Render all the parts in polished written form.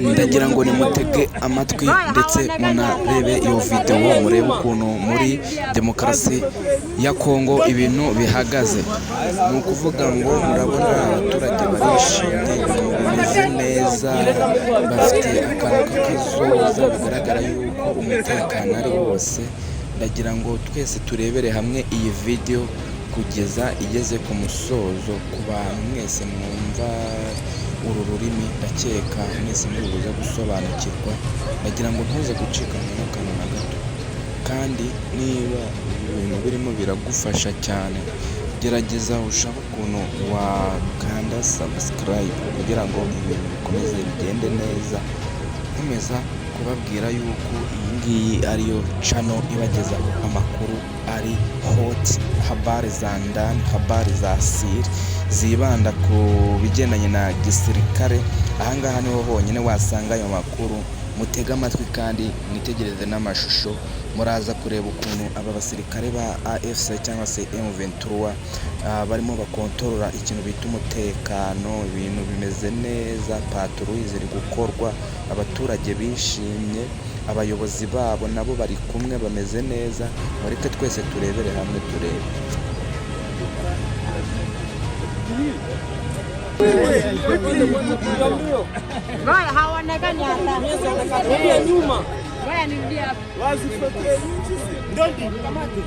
ndagira ngo nimutege amatwi ndetse munarebe iyo video murebe ukuntu muri demokarasi ya Kongo ibintu bihagaze. Ni ukuvuga ngo murabona abaturage barishimye, bameze neza, bafite akantu k'akazuba, bigaragara yuko umutekano ari wose. Ndagira ngo twese turebere hamwe iyi video kugeza igeze ku musozo. Ku bantu mwese mwumva uru rurimi ndakeka mwese muri buze gusobanukirwa, ndagira ngo ntuze gucikanwa n'akantu na gato. Kandi niba ibintu birimo biragufasha cyane, gerageza ushaka ukuntu wakanda subscribe kugira ngo ibintu bikomeze bigende neza. Nkomeza kubabwira yuko iyi ngiyi ariyo channel ibageza amakuru ari hot, habari za ndani, habari za siri zibanda ku bigendanye na gisirikare. Ahangaha niho honyine wasanga ayo makuru. Mutega amatwi kandi mwitegereze n'amashusho, muraza kureba ukuntu aba basirikare ba AFC cyangwa se M23 barimo bakontorora ikintu bita umutekano. Ibintu bimeze neza, patrouille ziri gukorwa, abaturage bishimye, abayobozi babo nabo bari kumwe bameze neza. Mureke twese turebere hamwe turebe. Ngoja haonekani hata nyuma. Ngoja nirudie hapo. Wazifuatie nchi ndio kamati.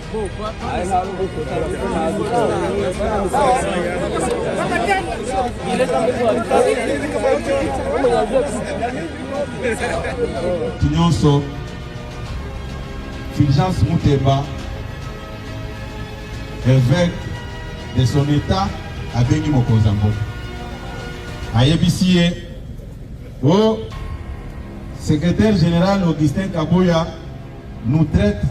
Kinyonso Fulgence Muteba, évêque de son état, a béni Mokozambo. Ayebisiye au secrétaire général Augustin Kaboya nous traite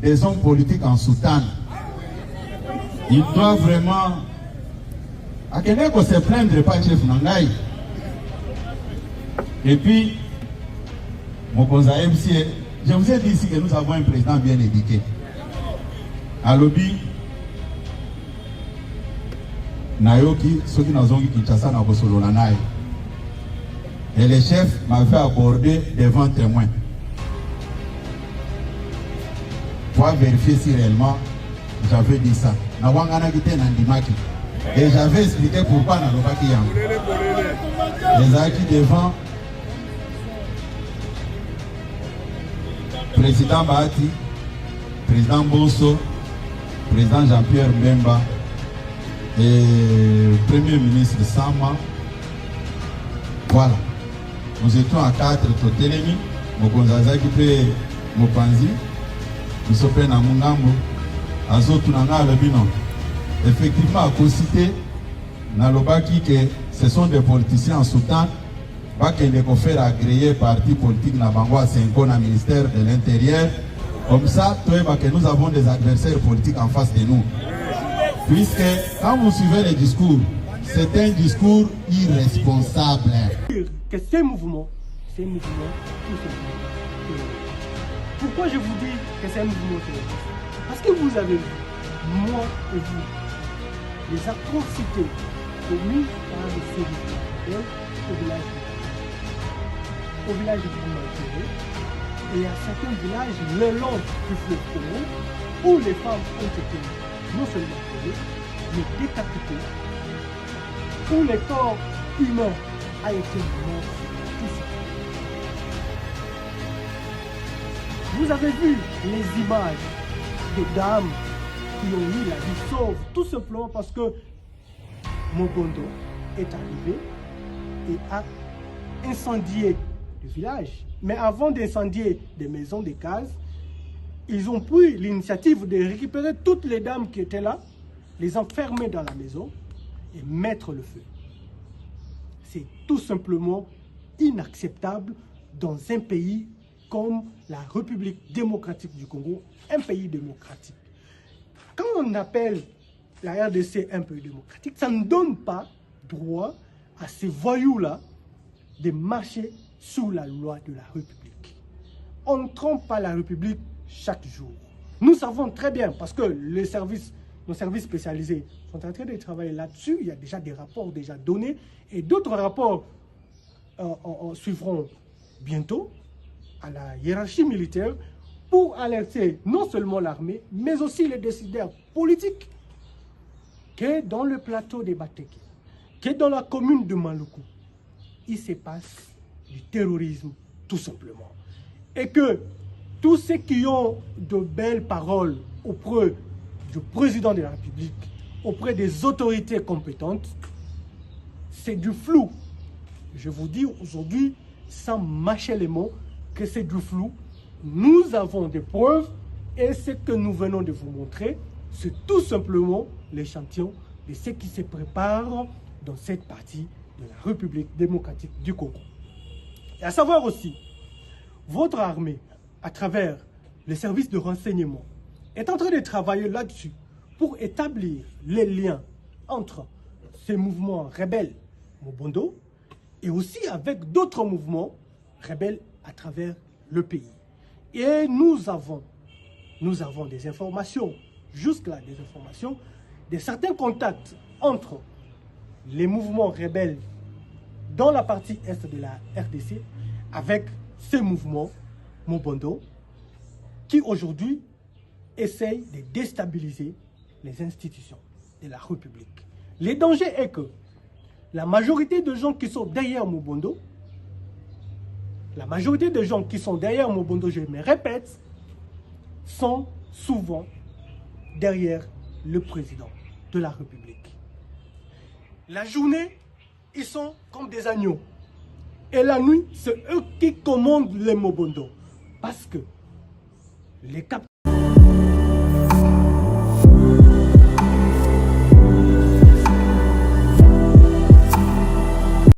des hommes politiques en soutane. Il doit vraiment à quelqu'un qu'on se plaindre pas chef Nangaï. Et puis Mokonza MCA, je vous ai dit ici que nous avons un président bien éduqué. À lobby Nayoki, ceux qui nous ont dit Kinshasa na Bosolo Nanaï. Et le chef m'avait abordé devant témoin pour vérifier si réellement j'avais dit ça. Et j'avais expliqué pourquoi na lobaki yang. Les acquis devant président Bahati, président Bonso, président Jean-Pierre Mbemba et premier ministre Sama. Voilà. Nous étions à 4 Totelemi, Mokonzaza qui fait Mopanzi, nous sommes à Mungambo, à Zotunanga le bilan. Effectivement, à Kosité, Nalobaki, que ce sont des politiciens en soutane, pas que les confrères agréés partis politiques na Bangwa 5 ans au ministère de l'Intérieur. Comme ça, que nous avons des adversaires politiques en face de nous. Puisque quand vous suivez les discours, c'est un discours irresponsable. Que ces mouvements, tout simplement. Pourquoi je vous dis que c'est un mouvement terroriste? Parce que vous avez vu, moi et vous, les atrocités commises par les civils au village de Boumaïtéré et à certains villages le long du fleuve Congo où les femmes ont été non seulement violées, mais décapitées, où les corps humains a été mort. Tout ça. Vous avez vu les images des dames qui ont mis la vie sauve, tout simplement parce que Mogondo est arrivé et a incendié le village. Mais avant d'incendier des maisons, des cases, ils ont pris l'initiative de récupérer toutes les dames qui étaient là, les enfermer dans la maison et mettre le feu. C'est tout simplement inacceptable dans un pays comme la République démocratique du Congo, un pays démocratique. Quand on appelle la RDC un pays démocratique, ça ne donne pas droit à ces voyous-là de marcher sous la loi de la République. On ne trompe pas la République chaque jour. Nous savons très bien, parce que nos services spécialisés sont en train de travailler là-dessus. Il y a déjà des rapports déjà donnés et d'autres rapports suivront bientôt à la hiérarchie militaire pour alerter non seulement l'armée, mais aussi les décideurs politiques que dans le plateau des Bateke, que dans la commune de Maluku, il se passe du terrorisme tout simplement. Et que tous ceux qui ont de belles paroles auprès du président de la République, auprès des autorités compétentes, c'est du flou. Je vous dis aujourd'hui, sans mâcher les mots, que c'est du flou. Nous avons des preuves et ce que nous venons de vous montrer, c'est tout simplement l'échantillon de ce qui se prépare dans cette partie de la République démocratique du Congo. Et à savoir aussi, votre armée, à travers les services de renseignement, est en train de travailler là-dessus pour établir les liens entre ces mouvements rebelles Mobondo et aussi avec d'autres mouvements rebelles à travers le pays. Et nous avons des informations, jusque-là des informations, de certains contacts entre les mouvements rebelles dans la partie est de la RDC avec ces mouvements Mobondo qui aujourd'hui essayent de déstabiliser les institutions de la République. Le danger est que la majorité de gens qui sont derrière Mobondo, je me répète, sont souvent derrière le président de la République. La journée, ils sont comme des agneaux. Et la nuit, c'est eux qui commandent les Mobondo. Parce que les capteurs